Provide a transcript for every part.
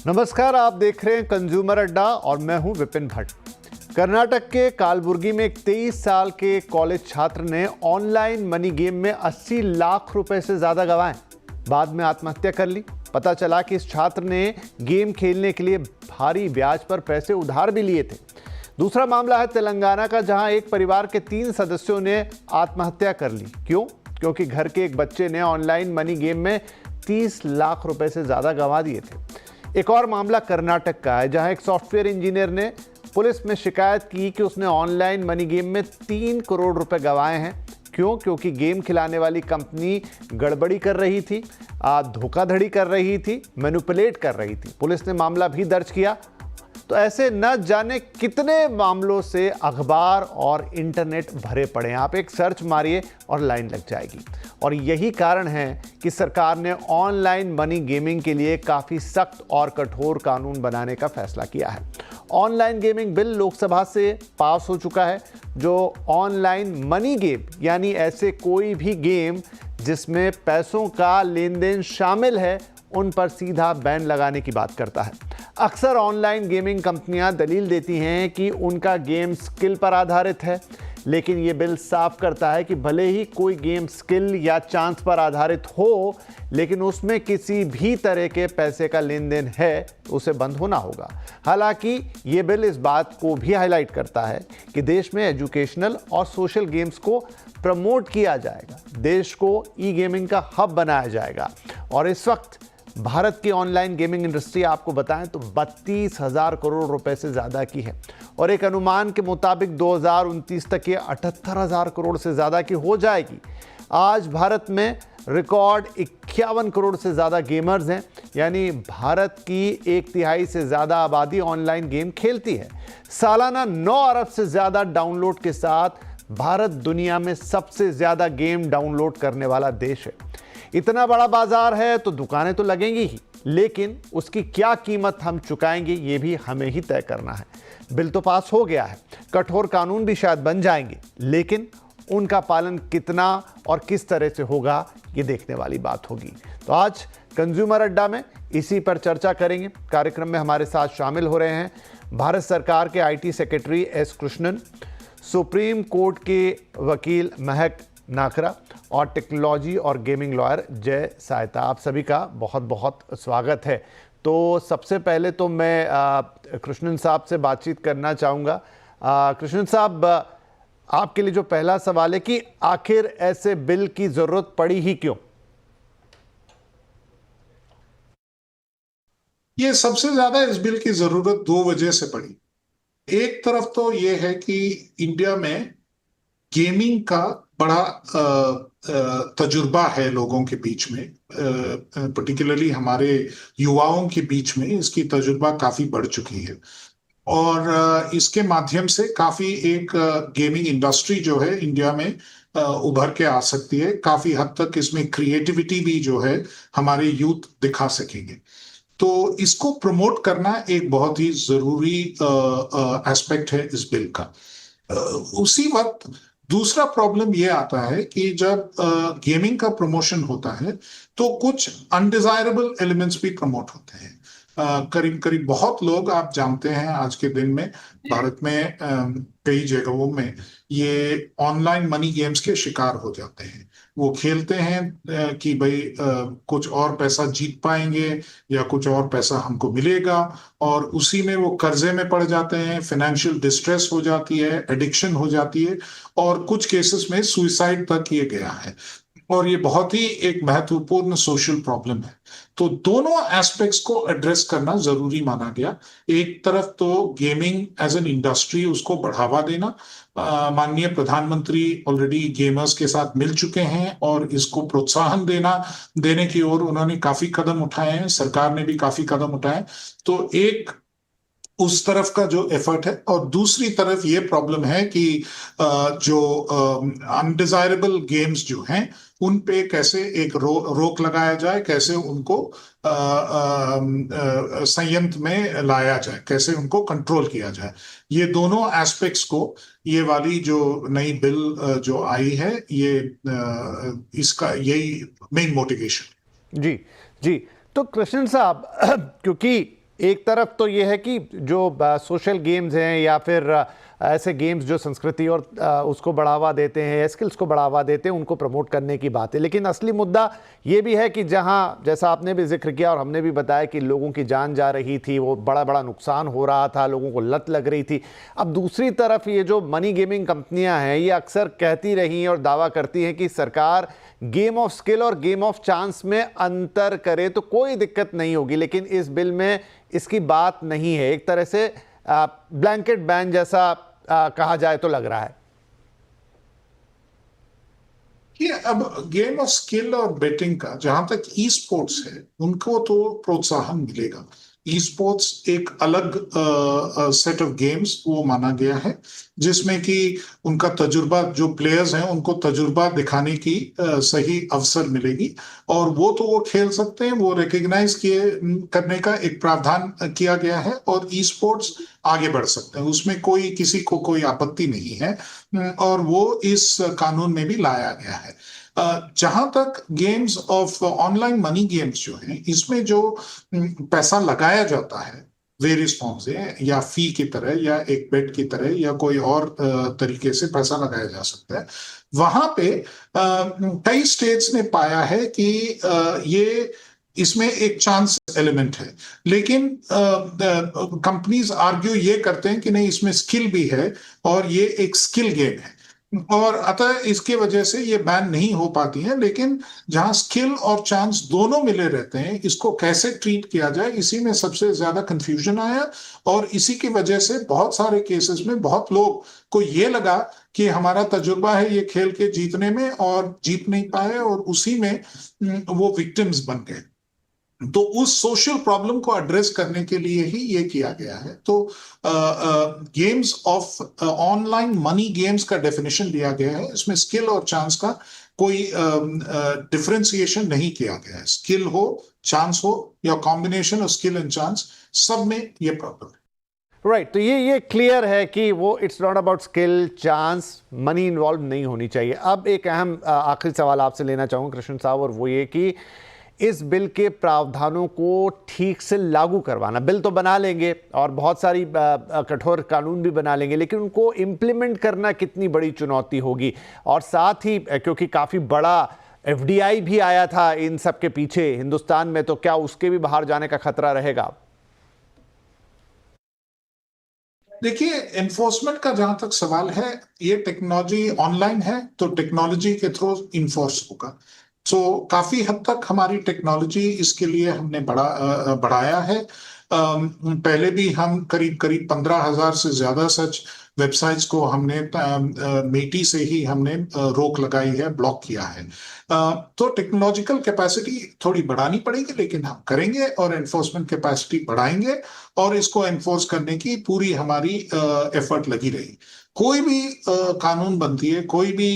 नमस्कार, आप देख रहे हैं कंज्यूमर अड्डा और मैं हूं विपिन भट्ट। कर्नाटक के कालबुर्गी में एक 23 साल के कॉलेज छात्र ने ऑनलाइन मनी गेम में 80 लाख रुपए से ज्यादा गंवाए। बाद में आत्महत्या कर ली। पता चला कि इस छात्र ने गेम खेलने के लिए भारी ब्याज पर पैसे उधार भी लिए थे। दूसरा मामला है तेलंगाना का, जहां एक परिवार के 3 सदस्यों ने आत्महत्या कर ली। क्यों? क्योंकि घर के एक बच्चे ने ऑनलाइन मनी गेम में 30 लाख रुपए से ज्यादा गंवा दिए थे। एक और मामला कर्नाटक का है, जहां एक सॉफ्टवेयर इंजीनियर ने पुलिस में शिकायत की कि उसने ऑनलाइन मनी गेम में 3 करोड़ रुपए गंवाए हैं। क्यों? क्योंकि गेम खिलाने वाली कंपनी गड़बड़ी कर रही थी, धोखाधड़ी कर रही थी, मैनिपुलेट कर रही थी। पुलिस ने मामला भी दर्ज किया। तो ऐसे न जाने कितने मामलों से अखबार और इंटरनेट भरे पड़े हैं। आप एक सर्च मारिए और लाइन लग जाएगी। और यही कारण है कि सरकार ने ऑनलाइन मनी गेमिंग के लिए काफ़ी सख्त और कठोर कानून बनाने का फैसला किया है। ऑनलाइन गेमिंग बिल लोकसभा से पास हो चुका है, जो ऑनलाइन मनी गेम यानी ऐसे कोई भी गेम जिसमें पैसों का लेन देन शामिल है, उन पर सीधा बैन लगाने की बात करता है। अक्सर ऑनलाइन गेमिंग कंपनियां दलील देती हैं कि उनका गेम स्किल पर आधारित है, लेकिन ये बिल साफ करता है कि भले ही कोई गेम स्किल या चांस पर आधारित हो, लेकिन उसमें किसी भी तरह के पैसे का लेन देन है तो उसे बंद होना होगा। हालांकि ये बिल इस बात को भी हाईलाइट करता है कि देश में एजुकेशनल और सोशल गेम्स को प्रमोट किया जाएगा, देश को ई गेमिंग का हब बनाया जाएगा। और इस वक्त भारत की ऑनलाइन गेमिंग इंडस्ट्री, आपको बताएं तो 32,000 करोड़ रुपए से ज़्यादा की है और एक अनुमान के मुताबिक 2029 तक ये 78,000 करोड़ से ज़्यादा की हो जाएगी। आज भारत में रिकॉर्ड 51 करोड़ से ज़्यादा गेमर्स हैं, यानी भारत की 1/3 से ज़्यादा आबादी ऑनलाइन गेम खेलती है। सालाना 9 अरब से ज़्यादा डाउनलोड के साथ भारत दुनिया में सबसे ज़्यादा गेम डाउनलोड करने वाला देश है। इतना बड़ा बाजार है तो दुकानें तो लगेंगी ही, लेकिन उसकी क्या कीमत हम चुकाएंगे ये भी हमें ही तय करना है। बिल तो पास हो गया है, कठोर कानून भी शायद बन जाएंगे, लेकिन उनका पालन कितना और किस तरह से होगा ये देखने वाली बात होगी। तो आज कंज्यूमर अड्डा में इसी पर चर्चा करेंगे। कार्यक्रम में हमारे साथ शामिल हो रहे हैं भारत सरकार के IT secretary S Krishnan, supreme court के वकील महक नाकरा और टेक्नोलॉजी और गेमिंग लॉयर जय सायता। आप सभी का बहुत बहुत स्वागत है। तो सबसे पहले तो मैं कृष्णन साहब से बातचीत करना चाहूँगा। कृष्णन साहब, आपके लिए जो पहला सवाल है कि आखिर ऐसे बिल की ज़रूरत पड़ी ही क्यों? ये सबसे ज्यादा इस बिल की जरूरत 2 वजह से पड़ी। एक तरफ तो ये है कि इंडिया में गेमिंग का बड़ा तजुर्बा है लोगों के बीच में, पर्टिकुलरली हमारे युवाओं के बीच में इसकी तजुर्बा काफी बढ़ चुकी है और इसके माध्यम से काफी एक गेमिंग इंडस्ट्री जो है इंडिया में उभर के आ सकती है। काफी हद तक इसमें क्रिएटिविटी भी जो है हमारे यूथ दिखा सकेंगे। तो इसको प्रमोट करना एक बहुत ही जरूरी एस्पेक्ट है इस बिल का। उसी वक्त दूसरा प्रॉब्लम यह आता है कि जब गेमिंग का प्रमोशन होता है तो कुछ अनडिजायरेबल एलिमेंट्स भी प्रमोट होते हैं। करीब करीब बहुत लोग, आप जानते हैं, आज के दिन में भारत में कई जगहों में ये ऑनलाइन मनी गेम्स के शिकार हो जाते हैं। वो खेलते हैं कि भाई कुछ और पैसा जीत पाएंगे या कुछ और पैसा हमको मिलेगा, और उसी में वो कर्जे में पड़ जाते हैं, फाइनेंशियल डिस्ट्रेस हो जाती है, एडिक्शन हो जाती है और कुछ केसेस में सुइसाइड तक किए गया है। और ये बहुत ही एक महत्वपूर्ण सोशल प्रॉब्लम है। तो दोनों एस्पेक्ट्स को एड्रेस करना जरूरी माना गया। एक तरफ तो गेमिंग एज एन इंडस्ट्री, उसको बढ़ावा देना। माननीय प्रधानमंत्री ऑलरेडी गेमर्स के साथ मिल चुके हैं और इसको प्रोत्साहन देने की ओर उन्होंने काफी कदम उठाए हैं, सरकार ने भी काफी कदम उठाए। तो एक उस तरफ का जो एफर्ट है, और दूसरी तरफ ये प्रॉब्लम है कि जो अनडिजायरेबल गेम्स जो हैं उन पे कैसे एक रोक लगाया जाए, कैसे उनको संयंत्र में लाया जाए, कैसे उनको कंट्रोल किया जाए। ये दोनों एस्पेक्ट्स को ये वाली जो नई बिल जो आई है, ये इसका यही मेन मोटिवेशन। जी जी। तो कृष्णन साहब, क्योंकि एक तरफ तो ये है कि जो सोशल गेम्स हैं या फिर ऐसे गेम्स जो संस्कृति और उसको बढ़ावा देते हैं, स्किल्स को बढ़ावा देते हैं, उनको प्रमोट करने की बात है। लेकिन असली मुद्दा ये भी है कि जहां, जैसा आपने भी जिक्र किया और हमने भी बताया कि लोगों की जान जा रही थी, वो बड़ा बड़ा नुकसान हो रहा था, लोगों को लत लग रही थी। अब दूसरी तरफ ये जो मनी गेमिंग कंपनियां हैं, ये अक्सर कहती रही और दावा करती हैं कि सरकार गेम ऑफ स्किल और गेम ऑफ चांस में अंतर करे तो कोई दिक्कत नहीं होगी, लेकिन इस बिल में इसकी बात नहीं है। एक तरह से ब्लैंकेट बैन जैसा कहा जाए तो लग रहा है कि अब गेम ऑफ स्किल और बेटिंग का जहां तक ई स्पोर्ट्स है, उनको तो प्रोत्साहन मिलेगा। ई स्पोर्ट्स एक अलग सेट ऑफ गेम्स वो माना गया है, जिसमें कि उनका तजुर्बा, जो प्लेयर्स हैं उनको तजुर्बा दिखाने की सही अवसर मिलेगी, और वो खेल सकते हैं। वो रिकग्नाइज करने का एक प्रावधान किया गया है, और ई स्पोर्ट्स आगे बढ़ सकते हैं, उसमें किसी को कोई आपत्ति नहीं है, और वो इस कानून में भी लाया गया है। जहां तक games of online money games जो हैं, इसमें जो पैसा लगाया जाता है वेरियस फॉर्म से, या फी की तरह, या एक बेट की तरह, या कोई और तरीके से पैसा लगाया जा सकता है, वहां पे कई स्टेट्स ने पाया है कि ये इसमें एक चांस एलिमेंट है। लेकिन कंपनीज आर्ग्यू ये करते हैं कि नहीं, इसमें स्किल भी है और ये एक स्किल गेम है, और अतः इसके वजह से ये बैन नहीं हो पाती है। लेकिन जहां स्किल और चांस दोनों मिले रहते हैं, इसको कैसे ट्रीट किया जाए, इसी में सबसे ज्यादा कंफ्यूजन आया, और इसी की वजह से बहुत सारे केसेस में बहुत लोग को ये लगा कि हमारा तजुर्बा है ये खेल के जीतने में, और जीत नहीं पाए, और उसी में वो विक्टिम्स बन गए। तो उस सोशल प्रॉब्लम को एड्रेस करने के लिए ही ये किया गया है। तो games of online money games का डेफिनेशन दिया गया है, इसमें स्किल और चांस का कोई डिफरेंशिएशन नहीं किया गया है। स्किल हो, चांस हो, या combination of skill and chance, सब में ये प्रॉब्लम है। राइट। तो ये क्लियर है कि वो it's not about skill, chance, money involve नहीं होनी चाहिए। अब एक अहम आखिरी सवाल आपसे लेना चाहूँगा कृष्ण साहब, और वो ये कि इस बिल के प्रावधानों को ठीक से लागू करवाना, बिल तो बना लेंगे और बहुत सारी कठोर कानून भी बना लेंगे, लेकिन उनको इम्प्लीमेंट करना कितनी बड़ी चुनौती होगी। और साथ ही क्योंकि काफ़ी बड़ा एफडीआई भी आया था इन सब के पीछे हिंदुस्तान में, तो क्या उसके भी बाहर जाने का खतरा रहेगा? देखिए, एनफोर्समेंट का जहां तक सवाल है, ये टेक्नोलॉजी ऑनलाइन है, तो टेक्नोलॉजी के थ्रू इन्फोर्स होगा। तो काफी हद तक हमारी टेक्नोलॉजी इसके लिए हमने बढ़ाया है। पहले भी हम करीब 15,000 से ज्यादा सच वेबसाइट्स को हमने मेटी से ही हमने रोक लगाई है, ब्लॉक किया है। तो टेक्नोलॉजिकल कैपेसिटी थोड़ी बढ़ानी पड़ेगी, लेकिन हम करेंगे, और एनफोर्समेंट कैपेसिटी बढ़ाएंगे, और इसको एनफोर्स करने की पूरी हमारी एफर्ट लगी रही। कोई भी कानून बनती है, कोई भी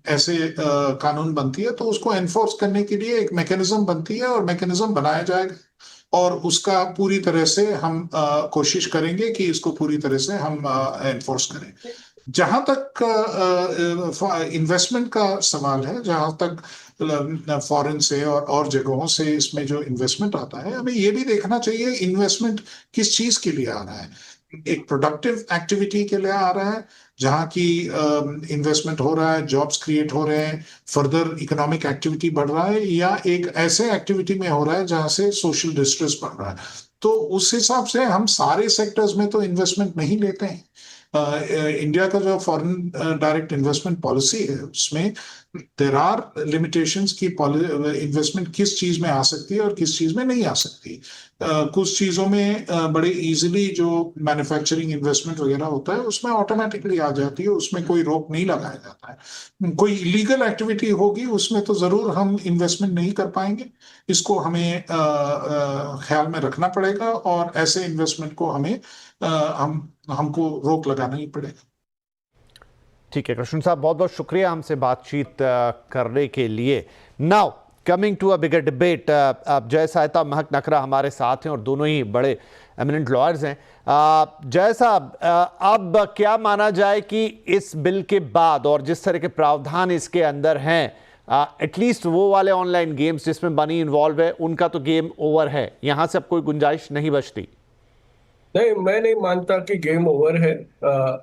ऐसे कानून बनती है, तो उसको एनफोर्स करने के लिए एक मैकेनिज्म बनती है, और मैकेनिज्म बनाया जाएगा, और उसका पूरी तरह से हम कोशिश करेंगे कि इसको पूरी तरह से हम एनफोर्स करें। जहां तक इन्वेस्टमेंट का सवाल है, जहां तक फॉरेन से और जगहों से इसमें जो इन्वेस्टमेंट आता है, हमें ये भी देखना चाहिए इन्वेस्टमेंट किस चीज के लिए आ रहा है। एक प्रोडक्टिव एक्टिविटी के लिए आ रहा है, जहां की इन्वेस्टमेंट हो रहा है, जॉब्स क्रिएट हो रहे हैं, फर्दर इकोनॉमिक एक्टिविटी बढ़ रहा है, या एक ऐसे एक्टिविटी में हो रहा है जहां से सोशल डिस्ट्रेस बढ़ रहा है। तो उस हिसाब से हम सारे सेक्टर्स में तो इन्वेस्टमेंट नहीं लेते हैं। इंडिया का जो फॉरेन डायरेक्ट इन्वेस्टमेंट पॉलिसी है, उसमें देर आर लिमिटेशंस की इन्वेस्टमेंट किस चीज में आ सकती है और किस चीज में नहीं आ सकती। कुछ चीजों में बड़े इजीली जो मैन्युफैक्चरिंग इन्वेस्टमेंट वगैरह होता है, उसमें ऑटोमेटिकली आ जाती है, उसमें कोई रोक नहीं लगाया जाता है। कोई इलीगल एक्टिविटी होगी, उसमें तो जरूर हम इन्वेस्टमेंट नहीं कर पाएंगे। इसको हमें ख्याल में रखना पड़ेगा, और ऐसे इन्वेस्टमेंट को हमको रोक लगाना ही पड़ेगा। ठीक है कृष्ण साहब, बहुत बहुत शुक्रिया हमसे बातचीत करने के लिए। Now coming to a bigger debate, अब जय साहिता, महक नकरा हमारे साथ हैं और दोनों ही बड़े एमिनेंट लॉयर्स हैं। जय साहब, अब क्या माना जाए कि इस बिल के बाद और जिस तरह के प्रावधान इसके अंदर हैं, एटलीस्ट वो वाले ऑनलाइन गेम्स जिसमें मनी इन्वॉल्व है उनका तो गेम ओवर है, यहां से अब कोई गुंजाइश नहीं बचती। नहीं, मैं नहीं मानता कि गेम ओवर है।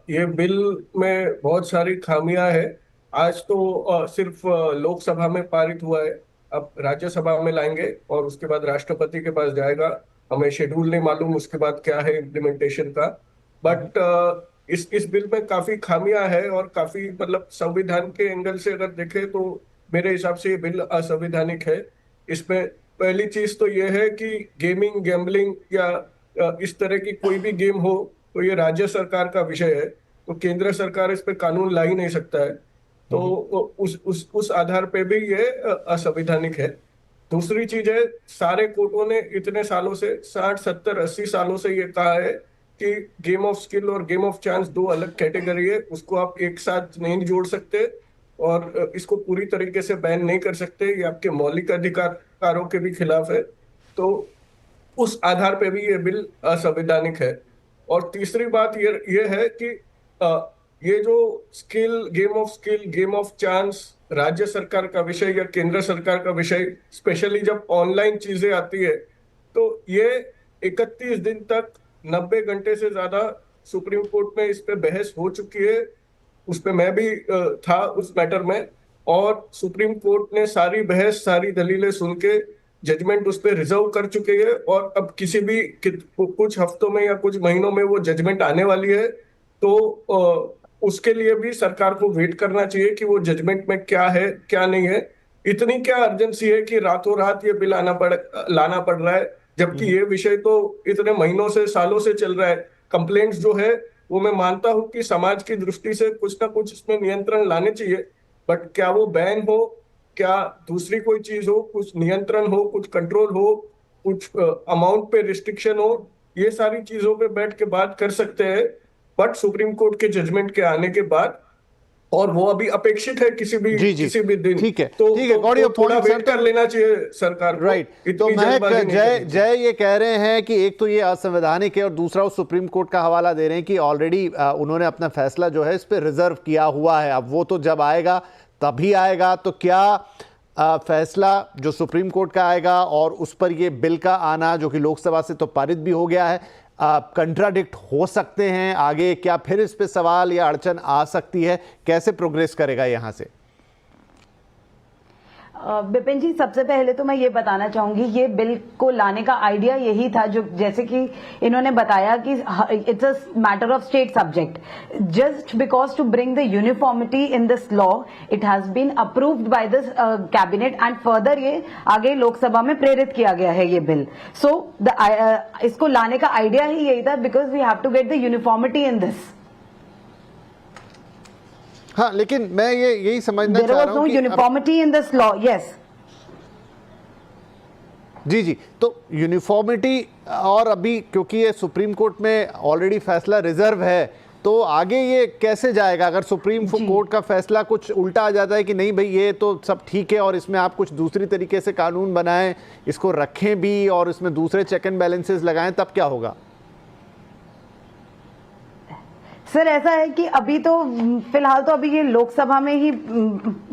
ये बिल में बहुत सारी खामियां हैं। आज तो सिर्फ लोकसभा में पारित हुआ है। अब राज्यसभा में लाएंगे और उसके बाद राष्ट्रपति के पास जाएगा। हमें शेड्यूल नहीं मालूम उसके बाद क्या है इम्प्लीमेंटेशन का। बट इस बिल में काफी खामियां हैं और काफी मतलब संविधान के एंगल से अगर देखें तो मेरे हिसाब से ये बिल असंवैधानिक है। इसमें पहली चीज तो ये है कि गेमिंग, गैम्बलिंग या इस तरह की कोई भी गेम हो तो ये राज्य सरकार का विषय है, तो केंद्र सरकार इस पे कानून ला ही नहीं सकता है। तो उस आधार पे भी ये असंवैधानिक है। दूसरी चीज है, सारे कोर्टों ने इतने सालों से 60 70 80 सालों से ये कहा है कि गेम ऑफ स्किल और गेम ऑफ चांस दो अलग कैटेगरी है, उसको आप एक साथ नहीं जोड़ सकते और इसको पूरी तरीके से बैन नहीं कर सकते। ये आपके मौलिक अधिकारों के भी खिलाफ है। तो उस आधार पे भी ये बिल असंवैधानिक है। और तीसरी बात ये है कि ये जो स्किल, गेम ऑफ चांस राज्य सरकार का विषय या केंद्र सरकार का विषय, स्पेशली जब ऑनलाइन चीजें आती है, तो ये 31 दिन तक 90 घंटे से ज्यादा सुप्रीम कोर्ट में इस पे बहस हो चुकी है। उस पे मैं भी था उस मैटर में, और सुप्रीम कोर्ट ने सारी बहस, सारी दलीलें सुन के जजमेंट उस पर रिजर्व कर चुके हैं। और अब किसी भी कुछ हफ्तों में या कुछ महीनों में वो जजमेंट आने वाली है। तो उसके लिए भी सरकार को वेट करना चाहिए कि वो जजमेंट में क्या है क्या नहीं है। इतनी क्या अर्जेंसी है कि रातों रात ये बिल लाना पड़ रहा है, जबकि ये विषय तो इतने महीनों से, सालों से चल रहा है। कंप्लेंट्स जो है वो मैं मानता हूं कि समाज की दृष्टि से कुछ ना कुछ इसमें नियंत्रण लाने चाहिए, बट क्या वो बैन हो, क्या दूसरी कोई चीज हो, कुछ नियंत्रण हो, कुछ कंट्रोल हो, कुछ अमाउंट पे रिस्ट्रिक्शन हो, ये सारी चीजों पे बैठ के बात कर सकते हैं। बट सुप्रीम कोर्ट के जजमेंट के आने के बाद, और वो अभी अपेक्षित है किसी भी दिन, ठीक है, तो ठीक है, गॉट योर थोड़ा पॉइंट वेट कर लेना चाहिए सरकार को। राइट। तो महक, जय ये कह रहे हैं कि एक तो ये असंवैधानिक है और दूसरा वो सुप्रीम कोर्ट का हवाला दे रहे हैं कि ऑलरेडी उन्होंने अपना फैसला जो है इस पर रिजर्व किया हुआ है। अब वो तो जब आएगा तभी आएगा। तो क्या फैसला जो सुप्रीम कोर्ट का आएगा और उस पर ये बिल का आना जो कि लोकसभा से तो पारित भी हो गया है, कंट्राडिक्ट हो सकते हैं आगे? क्या फिर इस पे सवाल या अड़चन आ सकती है? कैसे प्रोग्रेस करेगा यहां से? विपिन जी, सबसे पहले तो मैं ये बताना चाहूंगी, ये बिल को लाने का आइडिया यही था, जो जैसे कि इन्होंने बताया कि it's a matter of state subject, just because to bring the uniformity in this law, it has been approved by this cabinet and further ये आगे लोकसभा में प्रेरित किया गया है ये बिल। सो इसको लाने का आइडिया ही यही था, because we have to get the uniformity in this. हाँ, लेकिन मैं यही समझना चाह रहा हूं कि uniformity in this law, yes. जी, तो यूनिफॉर्मिटी, और अभी क्योंकि ये सुप्रीम कोर्ट में ऑलरेडी फैसला रिजर्व है, तो आगे ये कैसे जाएगा? अगर सुप्रीम कोर्ट का फैसला कुछ उल्टा आ जाता है कि नहीं भाई ये तो सब ठीक है और इसमें आप कुछ दूसरी तरीके से कानून बनाएं, इसको रखें भी और इसमें दूसरे चेक एंड बैलेंसेस लगाएं, तब क्या होगा? सर, ऐसा है कि अभी तो फिलहाल तो अभी ये लोकसभा में ही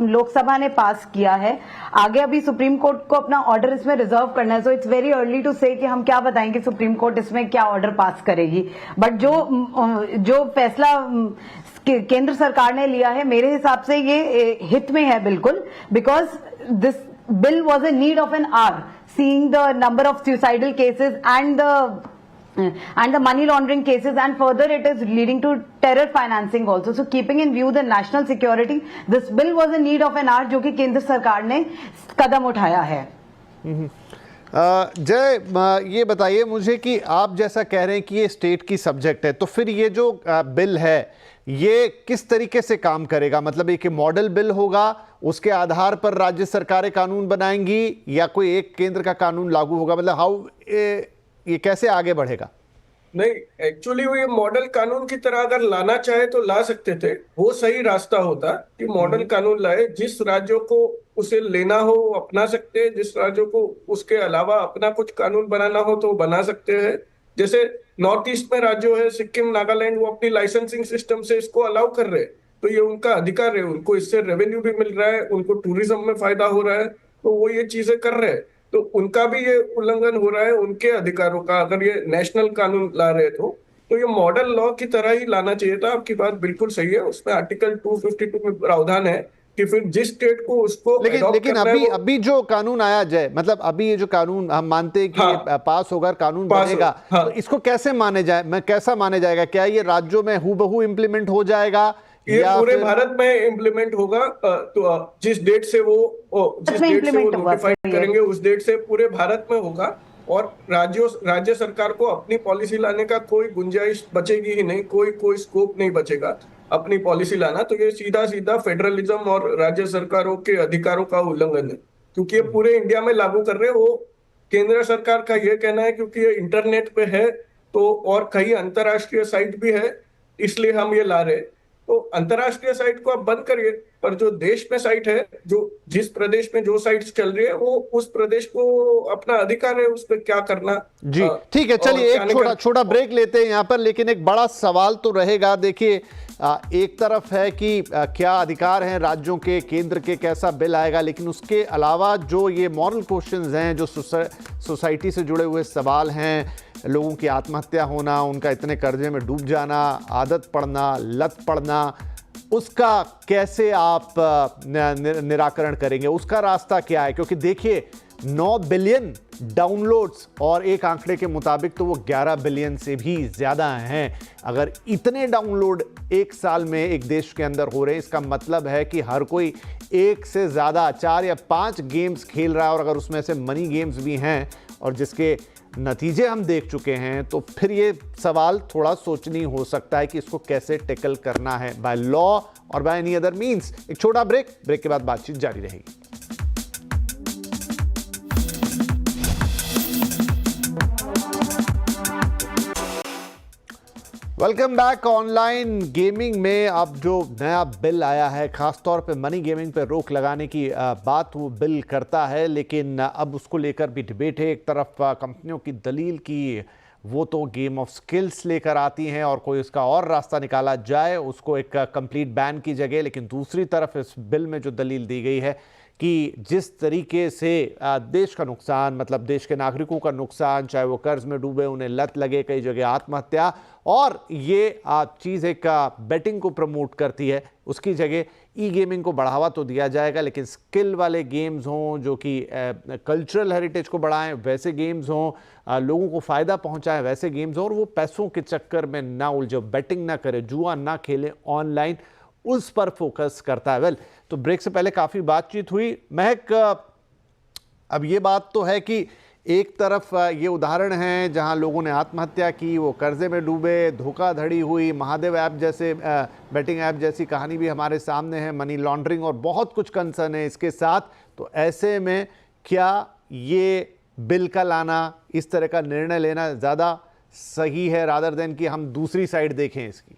लोकसभा ने पास किया है। आगे अभी सुप्रीम कोर्ट को अपना ऑर्डर इसमें रिजर्व करना है, so it's very early to say कि हम क्या बताएंगे सुप्रीम कोर्ट इसमें क्या ऑर्डर पास करेगी। बट जो फैसला केंद्र सरकार ने लिया है, मेरे हिसाब से ये हित में है बिल्कुल, because this bill was a need of an hour, seeing the number of suicidal cases and the money laundering cases, and further it is leading to terror financing also. So keeping in view the national security, this bill was a need of an hour, जो कि केंद्र सरकार ने कदम उठाया है। जय, ये बताइए मुझे कि आप जैसा कह रहे हैं कि ये स्टेट की सब्जेक्ट है, तो फिर ये जो बिल है ये किस तरीके से काम करेगा? मतलब एक मॉडल बिल होगा, उसके आधार पर राज्य सरकारें कानून बनाएंगी, या कोई एक केंद्र का कानून लागू होगा? मतलब हाउ ये कैसे आगे बढ़ेगा? नहीं, एक्चुअली वो ये मॉडल कानून की तरह अगर लाना चाहे तो ला सकते थे। वो सही रास्ता होता कि मॉडल कानून लाए, जिस राज्यों को उसे लेना हो वो अपना सकते हैं, जिस राज्यों को उसके अलावा अपना कुछ कानून बनाना हो तो बना सकते हैं। जैसे नॉर्थ ईस्ट में राज्य है सिक्किम, नागालैंड, वो अपनी लाइसेंसिंग सिस्टम से इसको अलाउ कर रहे हैं, तो ये उनका अधिकार है, उनको इससे रेवेन्यू भी मिल रहा है, उनको टूरिज्म में फायदा हो रहा है, तो वो ये चीजें कर रहे हैं। तो उनका भी ये उल्लंघन हो रहा है उनके अधिकारों का, अगर ये नेशनल कानून ला रहे तो ये मॉडल लॉ की तरह ही लाना चाहिए था। आपकी बात बिल्कुल सही है, उसमें आर्टिकल 252 में प्रावधान है कि फिर जिस स्टेट को उसको लेकिन adopt लेकिन करना है अभी वो, अभी जो कानून आया जय, मतलब अभी ये जो कानून हम मानते हैं कि हाँ, ये पास होगा, कानून पास बनेगा, हाँ, तो इसको कैसे माने जाए, मैं कैसा माने जाएगा? क्या ये राज्यों में हूबहू इंप्लीमेंट हो जाएगा ये या पूरे फिर भारत में इम्प्लीमेंट होगा। तो जिस डेट से वो में implement होगा, नोटिफाई सही है। करेंगे उस डेट से पूरे भारत में होगा, और राज्य सरकार को अपनी पॉलिसी लाने का कोई गुंजाइश बचेगी ही नहीं, कोई स्कोप नहीं बचेगा अपनी पॉलिसी लाना। तो ये सीधा सीधा फेडरलिज्म और राज्य सरकारों के अधिकारों का उल्लंघन है, क्योंकि ये पूरे इंडिया में लागू कर रहे हैं। वो केंद्र सरकार का ये कहना है क्योंकि ये इंटरनेट पे है, तो और कई अंतर्राष्ट्रीय साइट भी है, इसलिए हम ये ला रहे हैं। तो अंतर्राष्ट्रीय साइट को आप बंद करिए, पर जो देश में साइट है, जो जिस प्रदेश में जो साइट्स चल रही है, वो उस प्रदेश को अपना अधिकार है उस पर क्या करना। जी ठीक है, चलिए और एक क्या नहीं छोटा छोटा ब्रेक लेते हैं यहाँ पर, लेकिन एक बड़ा सवाल तो रहेगा। देखिए एक तरफ है कि क्या अधिकार हैं राज्यों के, केंद्र के, कैसा बिल आएगा, लेकिन उसके अलावा जो ये मॉरल क्वेश्चंस हैं, जो सोसाइटी से जुड़े हुए सवाल हैं, लोगों की आत्महत्या होना, उनका इतने कर्जे में डूब जाना, आदत पड़ना, लत पड़ना, उसका कैसे आप निराकरण करेंगे? उसका रास्ता क्या है? क्योंकि देखिए 9 बिलियन डाउनलोड्स और एक आंकड़े के मुताबिक तो वो 11 बिलियन से भी ज़्यादा हैं। अगर इतने डाउनलोड एक साल में एक देश के अंदर हो रहे हैं, इसका मतलब है कि हर कोई एक से ज़्यादा 4 या 5 गेम्स खेल रहा है, और अगर उसमें से मनी गेम्स भी हैं और जिसके नतीजे हम देख चुके हैं, तो फिर ये सवाल थोड़ा सोचनी हो सकता है कि इसको कैसे टैकल करना है, बाय लॉ और बाय एनी अदर मीन्स। एक छोटा ब्रेक के बाद बातचीत जारी रहेगी। Welcome back. ऑनलाइन गेमिंग में अब जो नया बिल आया है, खासतौर पे मनी गेमिंग पे रोक लगाने की बात वो बिल करता है, लेकिन अब उसको लेकर भी डिबेट है। एक तरफ कंपनियों की दलील की वो तो गेम ऑफ स्किल्स लेकर आती हैं और कोई उसका और रास्ता निकाला जाए, उसको एक कंप्लीट बैन की जगह, लेकिन दूसरी तरफ इस बिल में जो दलील दी गई है कि जिस तरीके से देश का नुकसान, मतलब देश के नागरिकों का नुकसान, चाहे वो कर्ज में डूबे, उन्हें लत लगे, कई जगह आत्महत्या, और ये चीज़ एक बेटिंग को प्रमोट करती है, उसकी जगह ई गेमिंग को बढ़ावा तो दिया जाएगा, लेकिन स्किल वाले गेम्स हों जो कि कल्चरल हेरिटेज को बढ़ाएं, वैसे गेम्स हों, लोगों को फ़ायदा पहुंचाएं, वैसे गेम्स हों, और वो पैसों के चक्कर में ना उलझे, बेटिंग ना करे, जुआ ना खेले ऑनलाइन, उस पर फोकस करता है। वेल, तो ब्रेक से पहले काफ़ी बातचीत हुई। महक, अब ये बात तो है कि एक तरफ ये उदाहरण हैं जहां लोगों ने आत्महत्या की, वो कर्जे में डूबे, धोखाधड़ी हुई, महादेव ऐप जैसे बेटिंग ऐप जैसी कहानी भी हमारे सामने है, मनी लॉन्ड्रिंग और बहुत कुछ कंसर्न है इसके साथ। तो ऐसे में क्या ये बिल का लाना, इस तरह का निर्णय लेना ज़्यादा सही है रादर देन कि हम दूसरी साइड देखें इसकी?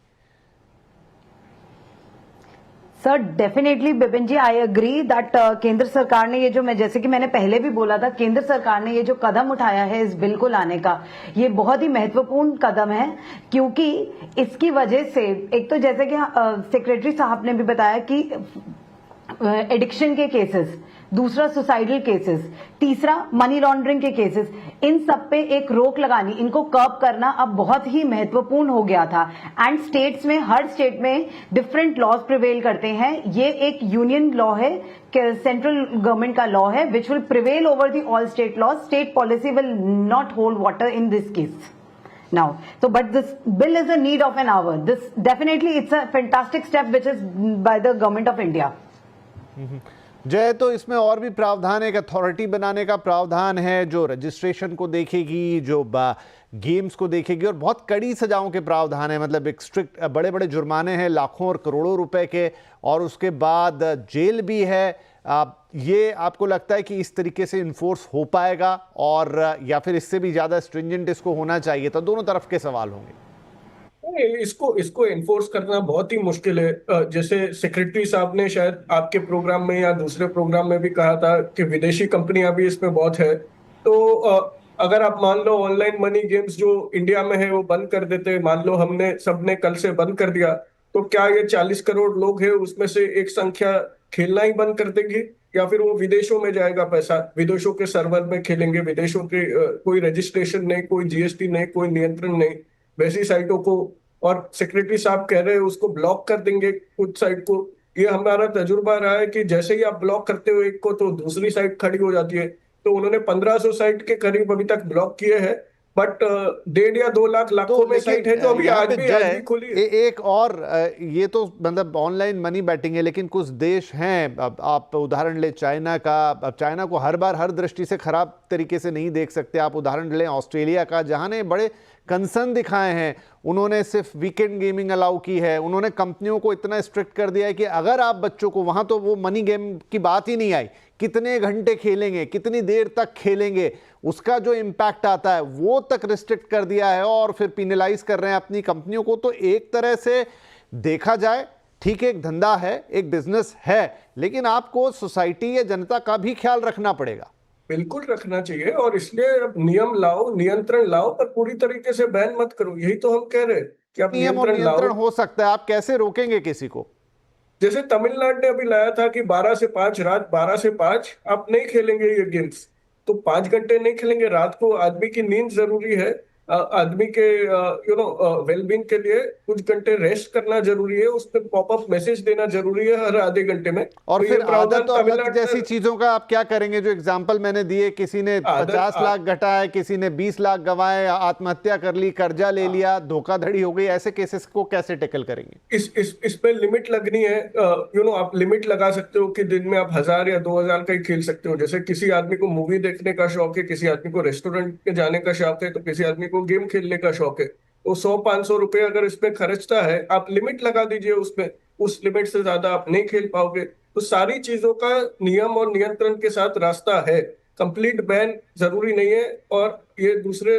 Sir definitely Bipin ji, I agree that केंद्र सरकार ने ये जो, मैं जैसे कि मैंने पहले भी बोला था, केंद्र सरकार ने ये जो कदम उठाया है इस बिल को लाने का, ये बहुत ही महत्वपूर्ण कदम है, क्योंकि इसकी वजह से एक तो जैसे कि सेक्रेटरी साहब ने भी बताया कि एडिक्शन के केसेस, दूसरा सुसाइडल केसेस, तीसरा मनी लॉन्ड्रिंग के केसेस, इन सब पे एक रोक लगानी, इनको कर्ब करना अब बहुत ही महत्वपूर्ण हो गया था। एंड स्टेट्स में, हर स्टेट में डिफरेंट लॉज प्रिवेल करते हैं। ये एक यूनियन लॉ है, सेंट्रल गवर्नमेंट का लॉ है, which will prevail over the all state laws. State policy will not hold water in this case now. So but this bill is a need of an hour. This definitely, it's a fantastic step which is by the government of India. जय, तो इसमें और भी प्रावधान है, एक authority बनाने का प्रावधान है जो रजिस्ट्रेशन को देखेगी, जो गेम्स को देखेगी, और बहुत कड़ी सजाओं के प्रावधान है, मतलब एक स्ट्रिक्ट बड़े बड़े जुर्माने हैं लाखों और करोड़ों रुपए के, और उसके बाद जेल भी है। ये आपको लगता है कि इस तरीके से इन्फोर्स हो पाएगा, और या फिर इससे भी ज़्यादा स्ट्रिंजेंट इसको होना चाहिए? तो दोनों तरफ के सवाल होंगे। इसको एनफोर्स करना बहुत ही मुश्किल है। जैसे सेक्रेटरी साहब ने शायद आपके प्रोग्राम में या दूसरे प्रोग्राम में भी कहा था कि विदेशी कंपनियां भी इसमें बहुत है। तो अगर आप मान लो ऑनलाइन मनी गेम्स जो इंडिया में है वो बंद कर देते, मान लो हमने सबने कल से बंद कर दिया, तो क्या ये 40 करोड़ लोग हैं उसमें से एक संख्या खेलना ही बंद कर देंगे, या फिर वो विदेशों में जाएगा पैसा, विदेशों के सर्वर में खेलेंगे, विदेशों के कोई रजिस्ट्रेशन नहीं, कोई जीएसटी नहीं, कोई नियंत्रण नहीं, वैसी साइटों को, और सेक्रेटरी साहब कह रहे हैं उसको ब्लॉक कर देंगे कुछ साइट को। ये हमारा तजुर्बा रहा है कि जैसे ही आप ब्लॉक करते हो एक को तो दूसरी साइट खड़ी हो जाती है। तो उन्होंने 1500 साइट के करीब अभी तक ब्लॉक किए हैं, बट 1.5 या 2 लाख लाखों में साइट है जो अभी आज भी खुली है। एक और ये तो मतलब ऑनलाइन मनी बैटिंग है, लेकिन कुछ देश हैं, अब आप उदाहरण ले चाइना का। अब चाइना को हर बार हर दृष्टि से खराब तरीके से नहीं देख सकते। आप उदाहरण लें ऑस्ट्रेलिया का, जहां ने बड़े कंसर्न दिखाए हैं। उन्होंने सिर्फ वीकेंड गेमिंग अलाउ की है। उन्होंने कंपनियों को इतना स्ट्रिक्ट कर दिया है कि अगर आप बच्चों को, वहां तो वो मनी गेम की बात ही नहीं आई, कितने घंटे खेलेंगे, कितनी देर तक खेलेंगे, उसका जो इम्पैक्ट आता है वो तक रिस्ट्रिक्ट कर दिया है और फिर पिनलाइज कर रहे हैं अपनी कंपनियों को। तो एक तरह से देखा जाए, ठीक है, एक धंधा है, एक बिजनेस है, लेकिन आपको सोसाइटी या जनता का भी ख्याल रखना पड़ेगा। बिल्कुल रखना चाहिए, और इसलिए अब नियम लाओ, नियंत्रण लाओ, पर पूरी तरीके से बैन मत करो। यही तो हम कह रहे हैं कि आप नियम और नियंत्रण हो सकता है, आप कैसे रोकेंगे किसी को? जैसे तमिलनाडु ने अभी लाया था कि 12 से 5 रात 12 से 5 आप नहीं खेलेंगे ये गेम्स, तो 5 घंटे नहीं खेलेंगे। रात को आदमी की नींद जरूरी है, आदमी के वेलबींग के लिए कुछ घंटे रेस्ट करना जरूरी है, उस पर पॉपअप मैसेज देना जरूरी है हर आधे घंटे में। और तो फिर आदत और लत तमिलनाडु जैसी चीजों का आप क्या करेंगे? जो एग्जाम्पल मैंने दिए, किसी ने 50 लाख घटाए, किसी ने 20 लाख गंवाए, आत्महत्या कर ली, कर्जा ले लिया, धोखाधड़ी हो गई, ऐसे केसेस को कैसे टैकल करेंगे? इस पे लिमिट लगनी है। आप लिमिट लगा सकते हो कि दिन में आप 1000 या 2000 का ही खेल सकते हो। जैसे किसी आदमी को मूवी देखने का शौक है, किसी आदमी को रेस्टोरेंट में जाने का शौक है, तो किसी आदमी को गेम खेलने का शौक है। तो 100-500 रुपए अगर इसमें खर्चता है, आप लिमिट लगा दीजिए उसमें, उस लिमिट से ज्यादा आप नहीं खेल पाओगे। तो सारी चीजों का नियम और नियंत्रण के साथ रास्ता है। कंप्लीट बैन जरूरी नहीं है, और ये दूसरे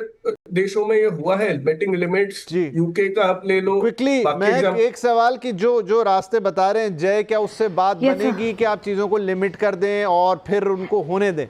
देशों में ये हुआ है, बेटिंग लिमिट्स, यूके का आप ले लो। क्विकली मैं एक सवाल की जो रास्ते बता रहे हैं जय, क्या उससे बात बनेगी कि आप चीजों को लिमिट कर दें और फिर उनको होने दें?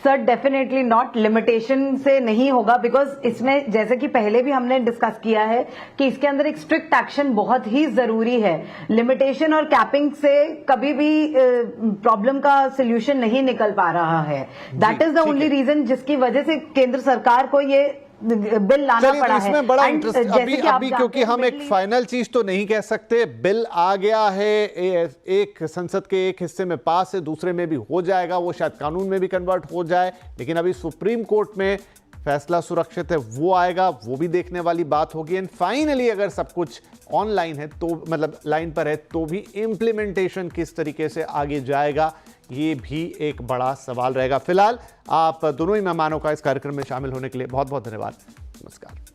सर डेफिनेटली नॉट, लिमिटेशन से नहीं होगा, बिकॉज इसमें जैसे कि पहले भी हमने डिस्कस किया है कि इसके अंदर एक स्ट्रिक्ट एक्शन बहुत ही जरूरी है। लिमिटेशन और कैपिंग से कभी भी प्रॉब्लम का सोल्यूशन नहीं निकल पा रहा है। That is the only reason जिसकी वजह से केंद्र सरकार को ये बिल लाना पड़ा है। इसमें बड़ा इंटरेस्ट अभी क्योंकि हम एक फाइनल चीज तो नहीं कह सकते। बिल आ गया है, एक संसद के एक हिस्से में पास है, दूसरे में भी हो जाएगा, वो शायद कानून में भी कन्वर्ट हो जाए, लेकिन अभी सुप्रीम कोर्ट में फैसला सुरक्षित है, वो आएगा, वो भी देखने वाली बात होगी। एंड फाइनली अगर सब कुछ ऑनलाइन है तो मतलब लाइन पर है, तो भी इम्प्लीमेंटेशन किस तरीके से आगे जाएगा, ये भी एक बड़ा सवाल रहेगा। फिलहाल आप दोनों ही मेहमानों का इस कार्यक्रम में शामिल होने के लिए बहुत बहुत धन्यवाद। नमस्कार।